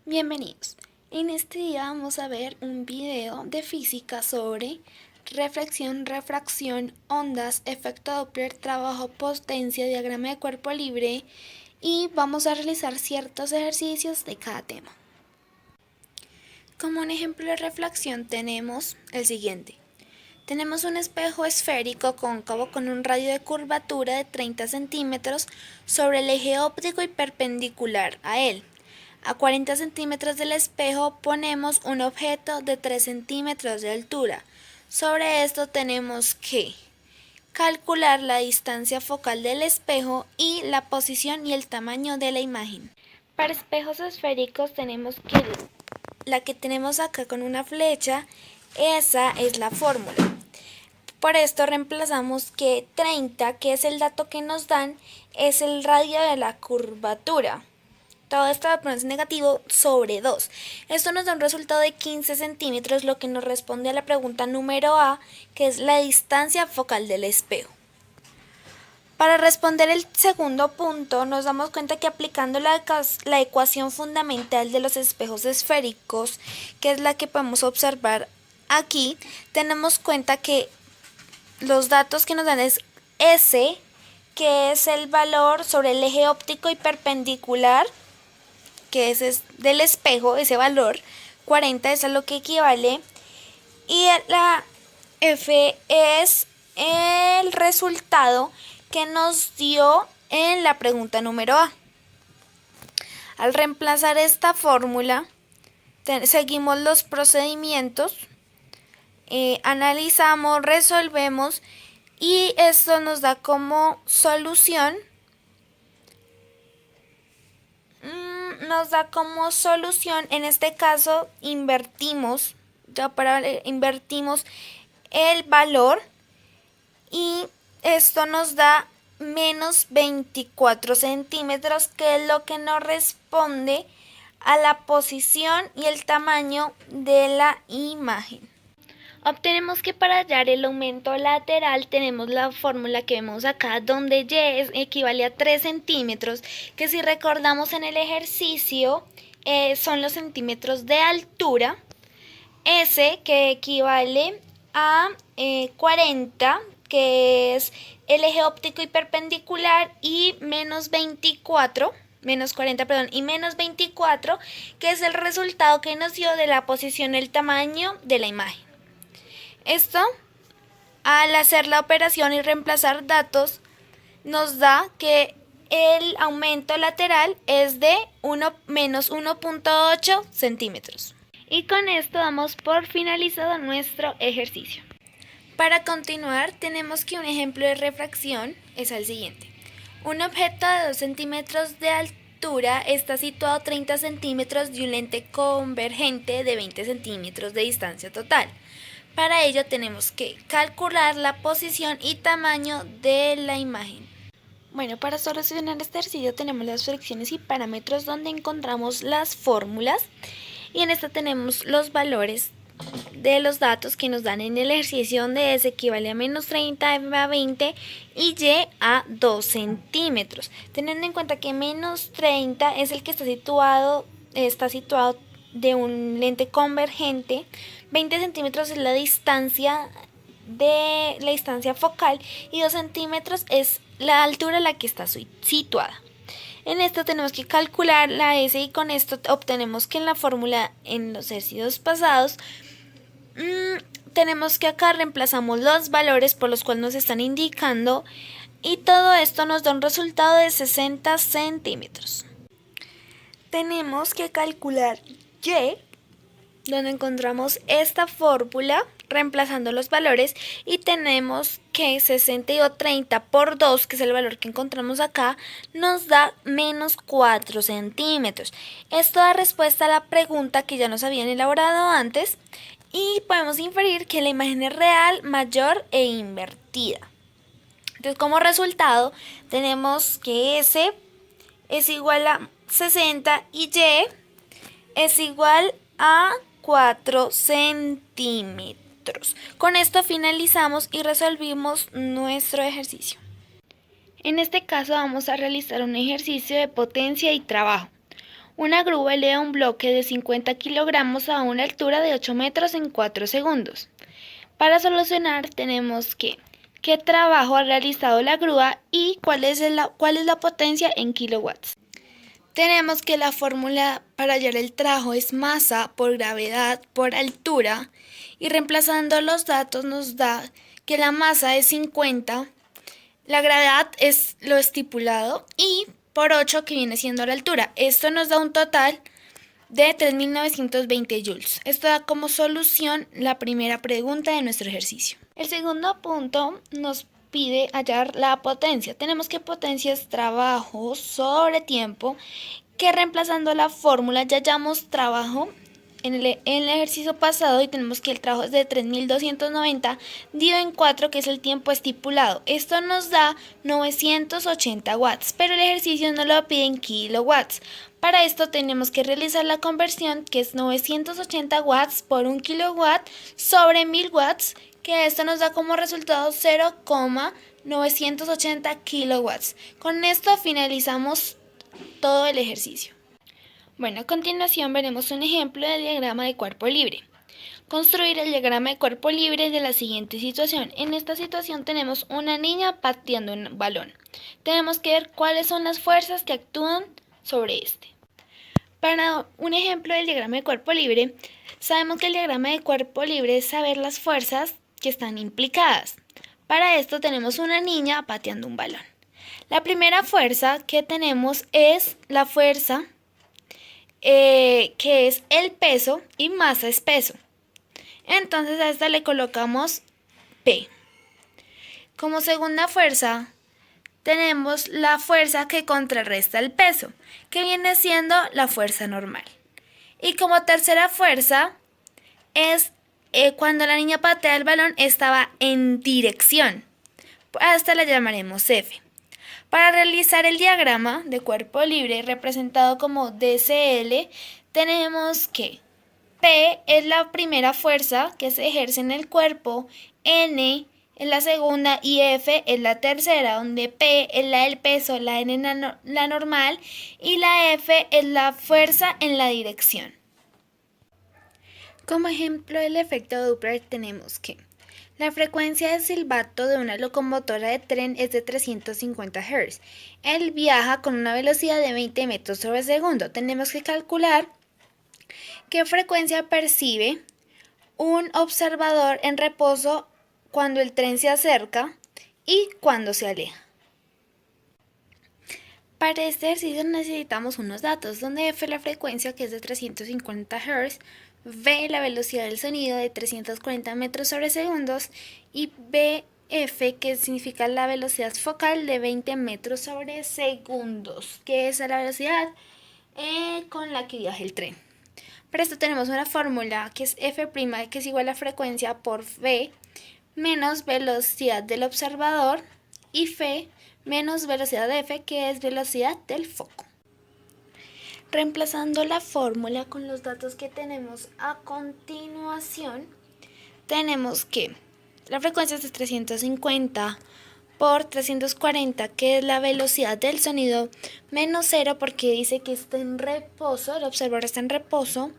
Bienvenidos. En este día vamos a ver un video de física sobre reflexión, refracción, ondas, efecto Doppler, trabajo, potencia, diagrama de cuerpo libre y vamos a realizar ciertos ejercicios de cada tema. Como un ejemplo de reflexión tenemos el siguiente. Tenemos un espejo esférico cóncavo con un radio de curvatura de 30 centímetros sobre el eje óptico y perpendicular a él. A 40 centímetros del espejo ponemos un objeto de 3 centímetros de altura. Sobre esto tenemos que calcular la distancia focal del espejo y la posición y el tamaño de la imagen. Para espejos esféricos tenemos que la que tenemos acá con una flecha, esa es la fórmula. Por esto reemplazamos que 30, que es el dato que nos dan, es el radio de la curvatura. Todo esto va a ponerse negativo sobre 2. Esto nos da un resultado de 15 centímetros, lo que nos responde a la pregunta número A, que es la distancia focal del espejo. Para responder el segundo punto, nos damos cuenta que aplicando la ecuación fundamental de los espejos esféricos, que es la que podemos observar aquí, tenemos cuenta que los datos que nos dan es S, que es el valor sobre el eje óptico y perpendicular, que ese es del espejo, ese valor 40 es a lo que equivale, y la F es el resultado que nos dio en la pregunta número A. Al reemplazar esta fórmula, seguimos los procedimientos, analizamos, resolvemos y esto nos da como solución en este caso invertimos el valor y esto nos da menos 24 centímetros, que es lo que nos responde a la posición y el tamaño de la imagen. Obtenemos que para hallar el aumento lateral tenemos la fórmula que vemos acá, donde Y equivale a 3 centímetros, que si recordamos en el ejercicio son los centímetros de altura, S que equivale a 40, que es el eje óptico y perpendicular, y menos 40, y menos 24, que es el resultado que nos dio de la posición y el tamaño de la imagen. Esto, al hacer la operación y reemplazar datos, nos da que el aumento lateral es de menos 1.8 centímetros. Y con esto damos por finalizado nuestro ejercicio. Para continuar, tenemos que un ejemplo de refracción es el siguiente. Un objeto de 2 centímetros de altura está situado a 30 centímetros de un lente convergente de 20 centímetros de distancia total. Para ello tenemos que calcular la posición y tamaño de la imagen. Bueno, para solucionar este ejercicio tenemos las fricciones y parámetros donde encontramos las fórmulas, y en esta tenemos los valores de los datos que nos dan en el ejercicio, donde S equivale a menos 30, F a 20 y Y a 2 centímetros. Teniendo en cuenta que menos 30 es el que está situado de un lente convergente, 20 centímetros es la distancia focal y 2 centímetros es la altura a la que está situada. En esto tenemos que calcular la S, y con esto obtenemos que en la fórmula en los ejercicios pasados tenemos que acá reemplazamos los valores por los cuales nos están indicando, y todo esto nos da un resultado de 60 centímetros. Tenemos que calcular Y, donde encontramos esta fórmula reemplazando los valores, y tenemos que 60 o 30 por 2, que es el valor que encontramos acá, nos da menos 4 centímetros. Esto da respuesta a la pregunta que ya nos habían elaborado antes, y podemos inferir que la imagen es real, mayor e invertida. Entonces, como resultado tenemos que S es igual a 60 y Y es igual a 4 centímetros. Con esto finalizamos y resolvimos nuestro ejercicio. En este caso vamos a realizar un ejercicio de potencia y trabajo. Una grúa eleva un bloque de 50 kilogramos a una altura de 8 metros en 4 segundos. Para solucionar tenemos que qué trabajo ha realizado la grúa y cuál es la potencia en kilowatts. Tenemos que la fórmula para hallar el trabajo es masa por gravedad por altura y reemplazando los datos nos da que la masa es 50, la gravedad es lo estipulado y por 8 que viene siendo la altura. Esto nos da un total de 3.920 joules. Esto da como solución la primera pregunta de nuestro ejercicio. El segundo punto nos pide hallar la potencia. Tenemos que potencia es trabajo sobre tiempo, que reemplazando la fórmula ya hallamos trabajo en el ejercicio pasado y tenemos que el trabajo es de 3.290 dividido en 4, que es el tiempo estipulado. Esto nos da 980 watts, pero el ejercicio no lo pide en kilowatts. Para esto tenemos que realizar la conversión, que es 980 watts por 1 kilowatt sobre 1000 watts, que esto nos da como resultado 0,980 kilowatts. Con esto finalizamos todo el ejercicio. Bueno, a continuación veremos un ejemplo del diagrama de cuerpo libre. Construir el diagrama de cuerpo libre de la siguiente situación. En esta situación tenemos una niña pateando un balón. Tenemos que ver cuáles son las fuerzas que actúan sobre este. Para un ejemplo del diagrama de cuerpo libre, sabemos que el diagrama de cuerpo libre es saber las fuerzas que están implicadas. Para esto tenemos una niña pateando un balón. La primera fuerza que tenemos es la fuerza que es el peso y masa es peso. Entonces a esta le colocamos P. Como segunda fuerza tenemos la fuerza que contrarresta el peso, que viene siendo la fuerza normal. Y como tercera fuerza es cuando la niña patea el balón estaba en dirección. A esta la llamaremos F. Para realizar el diagrama de cuerpo libre representado como DCL, tenemos que P es la primera fuerza que se ejerce en el cuerpo, N es la segunda y F es la tercera, donde P es la del peso, la N la normal y la F es la fuerza en la dirección. Como ejemplo del efecto Doppler tenemos que la frecuencia de silbato de una locomotora de tren es de 350 Hz. Él viaja con una velocidad de 20 metros sobre segundo. Tenemos que calcular qué frecuencia percibe un observador en reposo cuando el tren se acerca y cuando se aleja. Para este ejercicio necesitamos unos datos, donde F es la frecuencia, que es de 350 Hz, V la velocidad del sonido de 340 metros sobre segundos y BF, que significa la velocidad focal de 20 metros sobre segundos, que es la velocidad con la que viaja el tren. Para esto tenemos una fórmula que es F', que es igual a frecuencia por V menos velocidad del observador y F menos velocidad de F, que es velocidad del foco. Reemplazando la fórmula con los datos que tenemos a continuación, tenemos que la frecuencia es de 350 por 340, que es la velocidad del sonido, menos 0 porque dice que está en reposo, el observador está en reposo,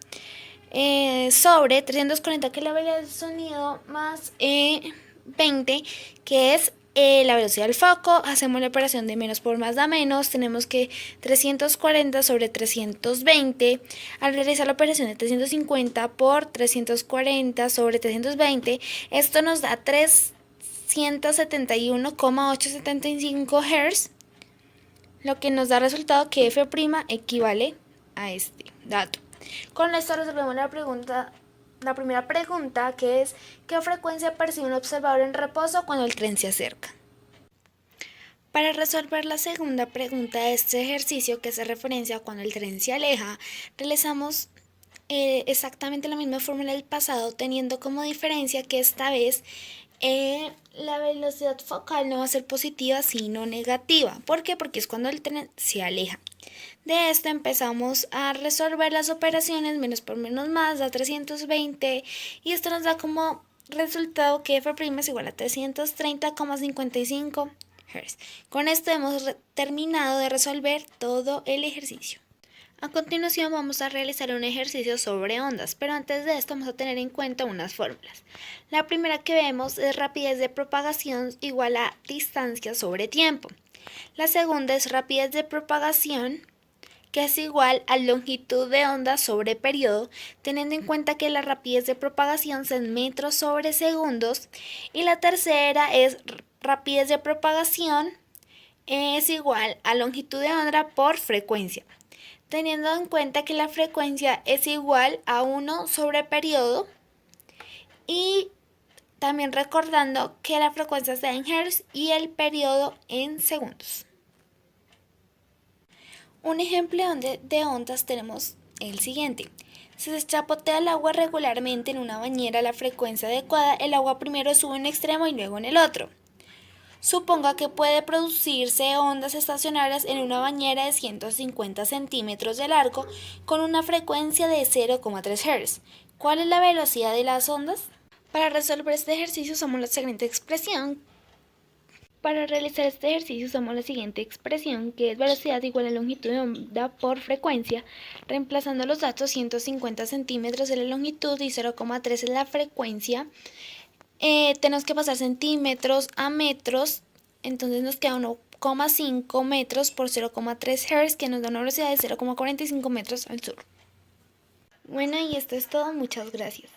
sobre 340, que es la velocidad del sonido, más 20, que es la velocidad del foco. Hacemos la operación de menos por más da menos. Tenemos que 340 sobre 320. Al realizar la operación de 350 por 340 sobre 320, esto nos da 371,875 Hz, lo que nos da resultado que F' equivale a este dato. Con esto resolvemos la primera pregunta, que es ¿qué frecuencia percibe un observador en reposo cuando el tren se acerca? Para resolver la segunda pregunta de este ejercicio, que hace referencia a cuando el tren se aleja, realizamos exactamente la misma fórmula del pasado, teniendo como diferencia que esta vez la velocidad focal no va a ser positiva sino negativa. ¿Por qué? Porque es cuando el tren se aleja. De esto empezamos a resolver las operaciones, menos por menos más da 320 y esto nos da como resultado que F' es igual a 330,55 Hz. Con esto hemos terminado de resolver todo el ejercicio. A continuación vamos a realizar un ejercicio sobre ondas, pero antes de esto vamos a tener en cuenta unas fórmulas. La primera que vemos es rapidez de propagación igual a distancia sobre tiempo. La segunda es rapidez de propagación, que es igual a longitud de onda sobre periodo, teniendo en cuenta que la rapidez de propagación es en metros sobre segundos. Y la tercera es rapidez de propagación es igual a longitud de onda por frecuencia, teniendo en cuenta que la frecuencia es igual a 1 sobre periodo y también recordando que la frecuencia está en Hz y el periodo en segundos. Un ejemplo de ondas tenemos el siguiente. Si se chapotea el agua regularmente en una bañera a la frecuencia adecuada, el agua primero sube en un extremo y luego en el otro. Suponga que puede producirse ondas estacionarias en una bañera de 150 centímetros de largo con una frecuencia de 0,3 Hz. ¿Cuál es la velocidad de las ondas? Para resolver este ejercicio usamos la siguiente expresión. Que es velocidad igual a longitud de onda por frecuencia, reemplazando los datos 150 centímetros es la longitud y 0,3 es la frecuencia. Tenemos que pasar centímetros a metros, entonces nos queda 1,5 metros por 0,3 Hz, que nos da una velocidad de 0,45 metros al sur. Bueno, y esto es todo, muchas gracias.